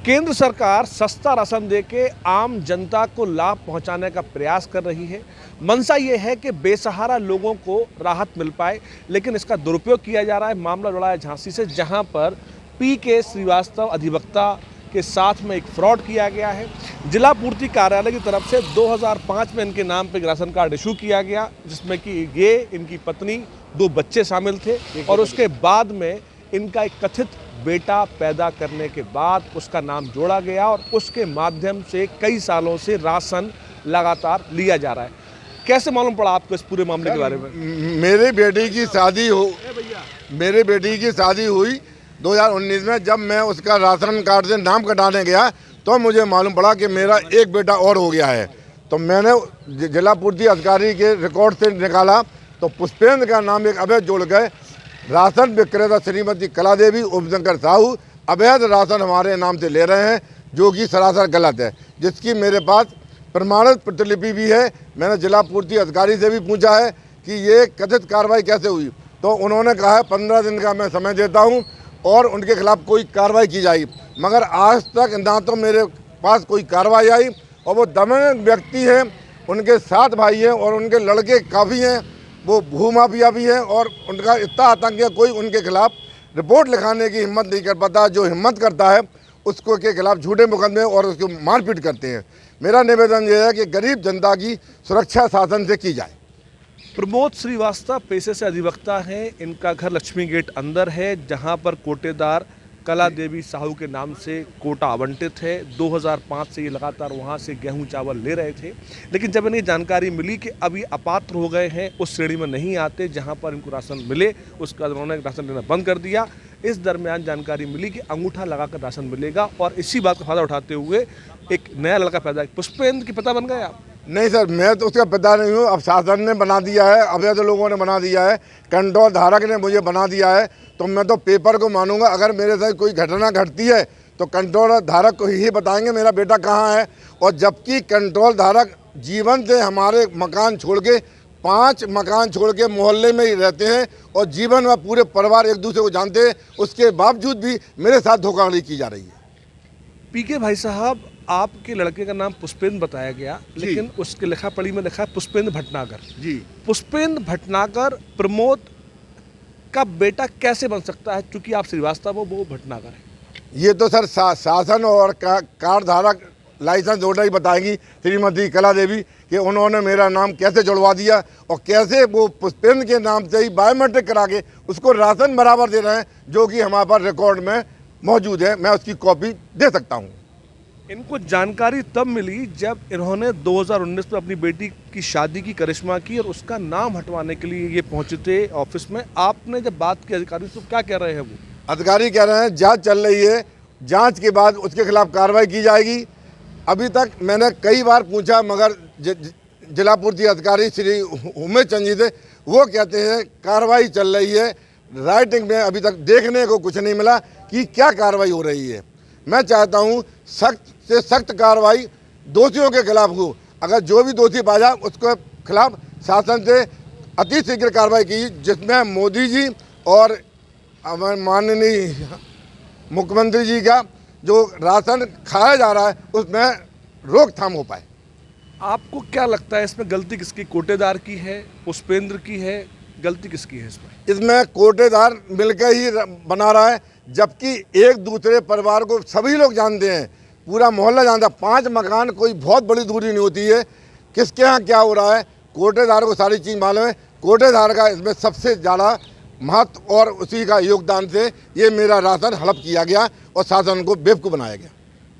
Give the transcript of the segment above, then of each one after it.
केंद्र सरकार सस्ता राशन देके आम जनता को लाभ पहुंचाने का प्रयास कर रही है। मंशा ये है कि बेसहारा लोगों को राहत मिल पाए, लेकिन इसका दुरुपयोग किया जा रहा है। मामला जुड़ा है झांसी से, जहां पर पी.के. श्रीवास्तव अधिवक्ता के साथ में एक फ्रॉड किया गया है। जिला पूर्ति कार्यालय की तरफ से 2005 में इनके नाम पे एक राशन कार्ड इशू किया गया, जिसमें कि ये, इनकी पत्नी, 2 बच्चे शामिल थे। और उसके बाद में इनका एक कथित बेटा पैदा करने के बाद उसका नाम जोड़ा गया और उसके माध्यम से कई सालों से राशन लगातार लिया जा रहा है। कैसे मालूम पड़ा आपको इस पूरे मामले के बारे में? मेरी बेटी की शादी हुई 2019 में। जब मैं उसका राशन कार्ड से नाम कटाने गया तो मुझे मालूम पड़ा कि मेरा एक बेटा और हो गया है। तो मैंने जिला पूर्ति अधिकारी के रिकॉर्ड से निकाला तो पुष्पेंद्र का नाम एक अवैध जोड़ गए। राशन विक्रेता श्रीमती कला देवी उमाशंकर साहू अवैध राशन हमारे नाम से ले रहे हैं, जो कि सरासर गलत है, जिसकी मेरे पास प्रमाणित प्रतिलिपि भी है। मैंने जिला पूर्ति अधिकारी से भी पूछा है कि ये कथित कार्रवाई कैसे हुई, तो उन्होंने कहा है 15 दिन का मैं समय देता हूँ और उनके खिलाफ कोई कार्रवाई की जाएगी। मगर आज तक ना तो मेरे पास कोई कार्रवाई आई, और वो दमन व्यक्ति हैं, उनके 7 भाई हैं और उनके लड़के काफ़ी हैं, वो भूमाफिया भी हैं, और उनका इतना आतंक है, कोई उनके खिलाफ रिपोर्ट लिखाने की हिम्मत नहीं कर पाता। जो हिम्मत करता है उसको के खिलाफ झूठे मुकदमे और उसको मारपीट करते हैं। मेरा निवेदन ये है कि गरीब जनता की सुरक्षा शासन से की जाए। प्रमोद श्रीवास्तव पेशे से अधिवक्ता हैं। इनका घर लक्ष्मी गेट अंदर है, जहां पर कोटेदार कला देवी साहू के नाम से कोटा आवंटित है। 2005 से ये लगातार वहां से गेहूं चावल ले रहे थे, लेकिन जब इन्हें जानकारी मिली कि अभी अपात्र हो गए हैं, उस श्रेणी में नहीं आते जहां पर इनको राशन मिले, उसका उन्होंने राशन लेना बंद कर दिया। इस दरमियान जानकारी मिली कि अंगूठा लगाकर राशन मिलेगा, और इसी बात का फायदा उठाते हुए एक नया लड़का पैदा, पुष्पेंद्र की पिता बन गए आप? नहीं सर, मैं तो उसका पिता नहीं हूँ। अब शासन ने बना दिया है, अवैध लोगों ने बना दिया है, कंट्रोल धारक ने मुझे बना दिया है, तो मैं तो पेपर को मानूंगा। अगर मेरे साथ कोई घटना घटती है तो कंट्रोल धारक को ही बताएंगे मेरा बेटा कहाँ है। और जबकि कंट्रोल धारक जीवन से हमारे मकान छोड़ के 5 मकान छोड़ के मोहल्ले में ही रहते हैं, और जीवन में पूरे परिवार एक दूसरे को जानते हैं, उसके बावजूद भी मेरे साथ धोखाधड़ी की जा रही है। पी.के. भाई साहब, आपके लड़के का नाम पुष्पेंद्र बताया गया, लेकिन उसके लिखा पढ़ी में लिखा है पुष्पेंद्र भटनागर जी। पुष्पेंद्र भटनागर प्रमोद का बेटा कैसे बन सकता है? क्योंकि आप श्रीवास्तव हो, वो भटनागर है। ये तो सर शासन और कार्ड धारक लाइसेंस होल्डर ही बताएंगी, श्रीमती कला देवी, कि उन्होंने मेरा नाम कैसे जुड़वा दिया और कैसे वो पुष्पेंद्र के नाम से ही बायोमेट्रिक करा के उसको राशन बराबर दे रहे हैं, जो कि हमारे पास रिकॉर्ड में मौजूद है। मैं उसकी कॉपी दे सकता हूँ। इनको जानकारी तब मिली जब इन्होंने 2019 में अपनी बेटी की शादी की करिश्मा की और उसका नाम हटवाने के लिए ये पहुंचे थे ऑफिस में। आपने जब बात की अधिकारी से, तो क्या कह रहे हैं वो? अधिकारी कह रहे हैं जांच चल रही है, जांच के बाद उसके खिलाफ कार्रवाई की जाएगी। अभी तक मैंने कई बार पूछा, मगर जिला पूर्ति अधिकारी श्री उमेश चंद जी से, वो कहते हैं कार्रवाई चल रही है। राइटिंग में अभी तक देखने को कुछ नहीं मिला कि क्या कार्रवाई हो रही है। मैं चाहता हूँ सख्त से सख्त कार्रवाई दोषियों के खिलाफ हो। अगर जो भी दोषी पाया जाए उसके खिलाफ शासन से अति शीघ्र कार्रवाई की, जिसमें मोदी जी और माननीय मुख्यमंत्री जी का जो राशन खाया जा रहा है उसमें रोकथाम हो पाए। आपको क्या लगता है इसमें गलती किसकी? कोटेदार की है, पुष्पेंद्र की है? गलती किसकी है इसमें? इसमें कोटेदार मिलकर ही बना रहा है, जबकि एक दूसरे परिवार को सभी लोग जानते हैं, पूरा मोहल्ला जानता है। 5 मकान कोई बहुत बड़ी दूरी नहीं होती है। किसके यहाँ क्या हो रहा है, कोटेदार को सारी चीज़ मालूम है। कोटेदार का इसमें सबसे ज़्यादा महत्व, और उसी का योगदान से ये मेरा राशन हड़प किया गया और शासन को बेवकूफ़ बनाया गया।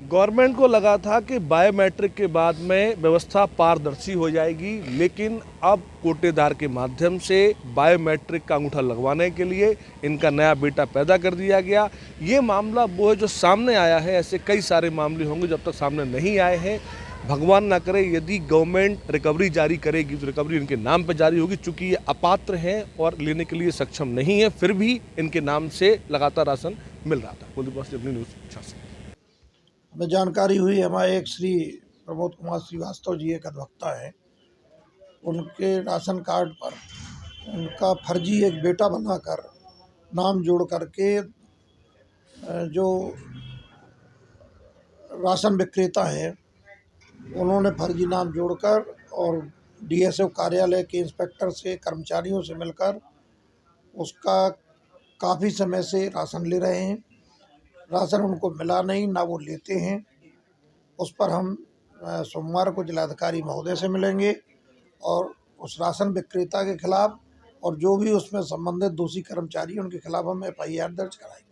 गवर्नमेंट को लगा था कि बायोमेट्रिक के बाद में व्यवस्था पारदर्शी हो जाएगी, लेकिन अब कोटेदार के माध्यम से बायोमेट्रिक का अंगूठा लगवाने के लिए इनका नया बेटा पैदा कर दिया गया। ये मामला वो है जो सामने आया है। ऐसे कई सारे मामले होंगे जब तक सामने नहीं आए हैं। भगवान ना करे यदि गवर्नमेंट रिकवरी जारी करेगी तो रिकवरी इनके नाम पर जारी होगी, चूँकि ये अपात्र हैं और लेने के लिए सक्षम नहीं है, फिर भी इनके नाम से लगातार राशन मिल रहा था। कुलदीप वास्तव, अपनी न्यूज़। हमें जानकारी हुई, हमारे एक श्री प्रमोद कुमार श्रीवास्तव जी एक अधिवक्ता है, उनके राशन कार्ड पर उनका फर्जी एक बेटा बनाकर नाम जोड़ करके जो राशन विक्रेता हैं उन्होंने फर्जी नाम जोड़कर और डीएसओ कार्यालय के इंस्पेक्टर से कर्मचारियों से मिलकर उसका काफ़ी समय से राशन ले रहे हैं। राशन उनको मिला नहीं, ना वो लेते हैं। उस पर हम सोमवार को जिलाधिकारी महोदय से मिलेंगे और उस राशन विक्रेता के खिलाफ और जो भी उसमें संबंधित दोषी कर्मचारी उनके खिलाफ हम FIR दर्ज कराएंगे।